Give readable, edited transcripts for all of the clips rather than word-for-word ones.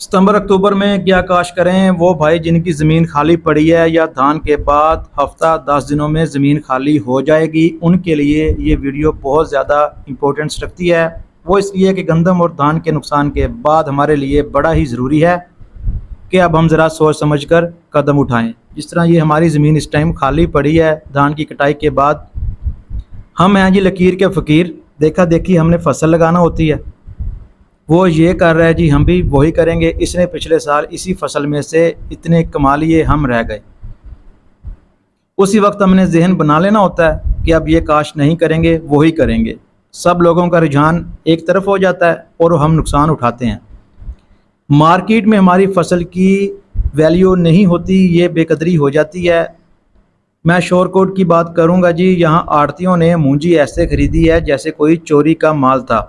सितंबर अक्टूबर में क्या काश करें वो भाई जिनकी ज़मीन खाली पड़ी है या धान के बाद हफ्ता 10 दिनों में ज़मीन खाली हो जाएगी, उनके लिए ये वीडियो बहुत ज़्यादा इम्पोर्टेंस रखती है। वो इसलिए कि गंदम और धान के नुकसान के बाद हमारे लिए बड़ा ही ज़रूरी है कि अब हम ज़रा सोच समझ कर कदम उठाएं। जिस तरह ये हमारी ज़मीन इस टाइम खाली पड़ी है धान की कटाई के बाद, हम हैं जी लकीर के फ़कीर, देखा देखी हमने फसल लगाना होती है। वो ये कर रहा है जी, हम भी वही करेंगे। इसने पिछले साल इसी फसल में से इतने कमा लिए, हम रह गए। उसी वक्त हमने जहन बना लेना होता है कि अब ये काश नहीं करेंगे, वही करेंगे। सब लोगों का रुझान एक तरफ हो जाता है और हम नुकसान उठाते हैं। मार्केट में हमारी फसल की वैल्यू नहीं होती, ये बेकदरी हो जाती है। मैं शोरकोट की बात करूंगा जी, यहाँ आड़तियों ने मूंजी ऐसे खरीदी है जैसे कोई चोरी का माल था।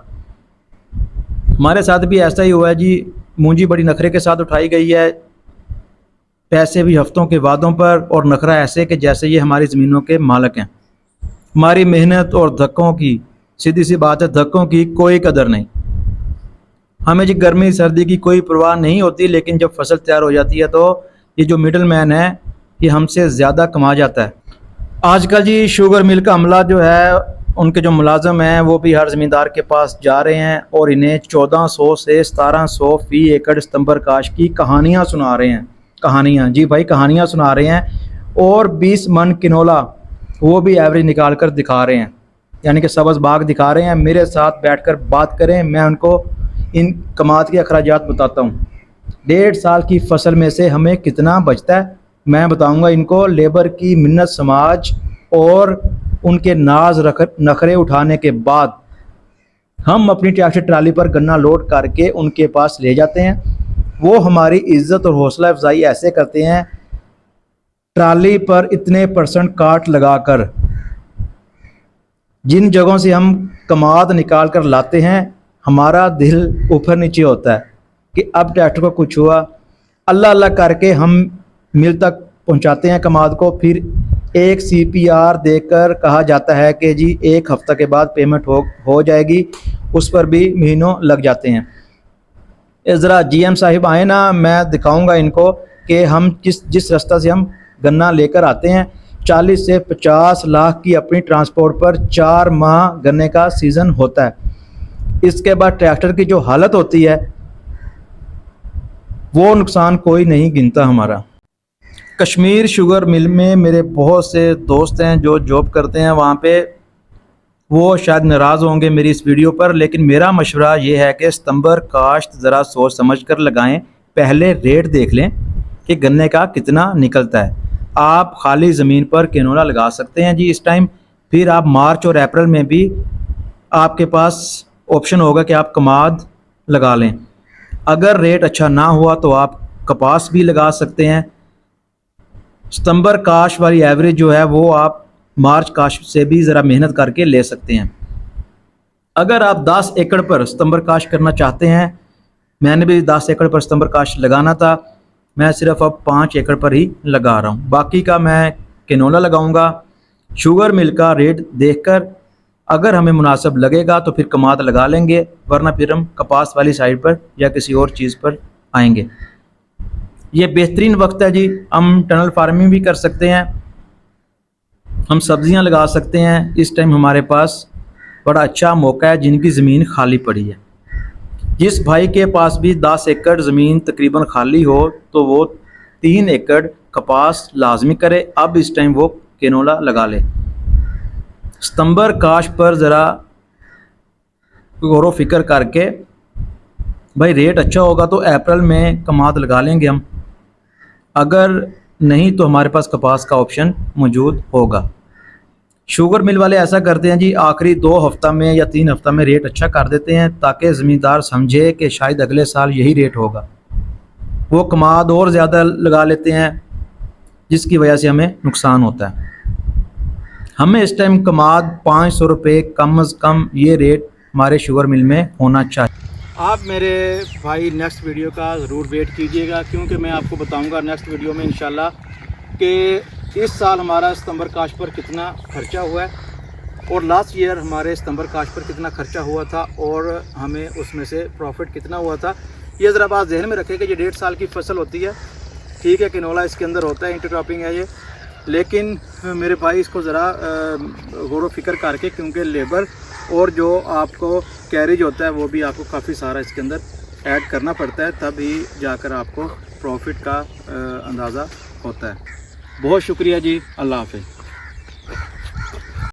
हमारे साथ भी ऐसा ही हुआ है जी, मूंजी बड़ी नखरे के साथ उठाई गई है, पैसे भी हफ्तों के वादों पर, और नखरा ऐसे कि जैसे ये हमारी ज़मीनों के मालिक हैं। हमारी मेहनत और धक्कों की, सीधी सी बात है, धक्कों की कोई कदर नहीं। हमें जी गर्मी सर्दी की कोई परवाह नहीं होती, लेकिन जब फसल तैयार हो जाती है तो ये जो मिडल मैन है ये हमसे ज़्यादा कमा जाता है। आजकल जी शुगर मिल का अमला जो है, उनके जो मुलाजम हैं वो भी हर ज़मींदार के पास जा रहे हैं और इन्हें 1400 से 1700 फ़ी एकड़ सितंबर काश की कहानियाँ सुना रहे हैं। कहानियाँ जी भाई, कहानियाँ सुना रहे हैं। और 20 मन किनोला वो भी एवरेज निकाल कर दिखा रहे हैं, यानी कि सब्ज़ बाग दिखा रहे हैं। मेरे साथ बैठकर बात करें, मैं उनको इन कमात के अखराजात बताता हूँ। 1.5 साल की फसल में से हमें कितना बचता है मैं बताऊंगा इनको। लेबर की मिन्नत समाज और उनके नाज नखरे उठाने के बाद हम अपनी ट्रैक्टर ट्राली पर गन्ना लोड करके उनके पास ले जाते हैं। वो हमारी इज्जत और हौसला अफजाई ऐसे करते हैं, ट्राली पर इतने % काट लगाकर। जिन जगहों से हम कमाद निकाल कर लाते हैं, हमारा दिल ऊपर नीचे होता है कि अब ट्रैक्टर को कुछ हुआ। अल्लाह अल्लाह करके हम मिल तक पहुंचाते हैं कमाद को, फिर एक CPR देकर कहा जाता है कि जी 1 हफ्ता के बाद पेमेंट हो जाएगी। उस पर भी महीनों लग जाते हैं। ज़रा GM साहिब आए ना, मैं दिखाऊंगा इनको कि हम जिस रास्ता से हम गन्ना लेकर आते हैं। 40 से 50 लाख की अपनी ट्रांसपोर्ट पर 4 माह गन्ने का सीज़न होता है। इसके बाद ट्रैक्टर की जो हालत होती है वो नुकसान कोई नहीं गिनता हमारा। कश्मीर शुगर मिल में मेरे बहुत से दोस्त हैं जो जॉब करते हैं वहाँ पे। वो शायद नाराज़ होंगे मेरी इस वीडियो पर, लेकिन मेरा मशवरा ये है कि सितंबर काश्त ज़रा सोच समझ कर लगाएं। पहले रेट देख लें कि गन्ने का कितना निकलता है। आप खाली ज़मीन पर कैनोला लगा सकते हैं जी इस टाइम। फिर आप मार्च और अप्रैल में भी आपके पास ऑप्शन होगा कि आप कमाद लगा लें। अगर रेट अच्छा ना हुआ तो आप कपास भी लगा सकते हैं। सितंबर काश वाली एवरेज जो है वो आप मार्च काश से भी ज़रा मेहनत करके ले सकते हैं। अगर आप 10 एकड़ पर सितंबर काश करना चाहते हैं, मैंने भी 10 एकड़ पर सितंबर काश लगाना था, मैं सिर्फ अब 5 एकड़ पर ही लगा रहा हूँ। बाकी का मैं कैनोला लगाऊंगा। शुगर मिल का रेट देखकर अगर हमें मुनासिब लगेगा तो फिर कमाद लगा लेंगे, वरना फिर हम कपास वाली साइड पर या किसी और चीज़ पर आएंगे। ये बेहतरीन वक्त है जी, हम टनल फार्मिंग भी कर सकते हैं, हम सब्जियां लगा सकते हैं। इस टाइम हमारे पास बड़ा अच्छा मौका है जिनकी ज़मीन खाली पड़ी है। जिस भाई के पास भी 10 एकड़ ज़मीन तकरीबन खाली हो तो वो 3 एकड़ कपास लाजमी करे। अब इस टाइम वो कैनोला लगा ले। सितंबर काश पर ज़रा गौर फिक्र करके, भाई रेट अच्छा होगा तो अप्रैल में कमाद लगा लेंगे हम, अगर नहीं तो हमारे पास कपास का ऑप्शन मौजूद होगा। शुगर मिल वाले ऐसा करते हैं जी, आखिरी 2 हफ्ता में या 3 हफ्ता में रेट अच्छा कर देते हैं ताकि ज़मींदार समझे कि शायद अगले साल यही रेट होगा। वो कमाद और ज़्यादा लगा लेते हैं जिसकी वजह से हमें नुकसान होता है। हमें इस टाइम कमाद 500 रुपये कम अज़ कम ये रेट हमारे शुगर मिल में होना चाहिए। आप मेरे भाई नेक्स्ट वीडियो का ज़रूर वेट कीजिएगा, क्योंकि मैं आपको बताऊंगा नेक्स्ट वीडियो में इंशाल्लाह कि इस साल हमारा सितंबर काश पर कितना खर्चा हुआ है और लास्ट ईयर हमारे सितंबर काश पर कितना खर्चा हुआ था और हमें उसमें से प्रॉफिट कितना हुआ था। ये ज़रा बात जहन में रखें कि ये 1.5 साल की फसल होती है, ठीक है, किनोला इसके अंदर होता है, इंटरक्रॉपिंग है ये, लेकिन मेरे भाई इसको ज़रा गौर फिक्र करके, क्योंकि लेबर और जो आपको कैरेज होता है वो भी आपको काफ़ी सारा इसके अंदर ऐड करना पड़ता है, तभी जाकर आपको प्रॉफिट का अंदाज़ा होता है। बहुत शुक्रिया जी, अल्लाह हाफ़िज़।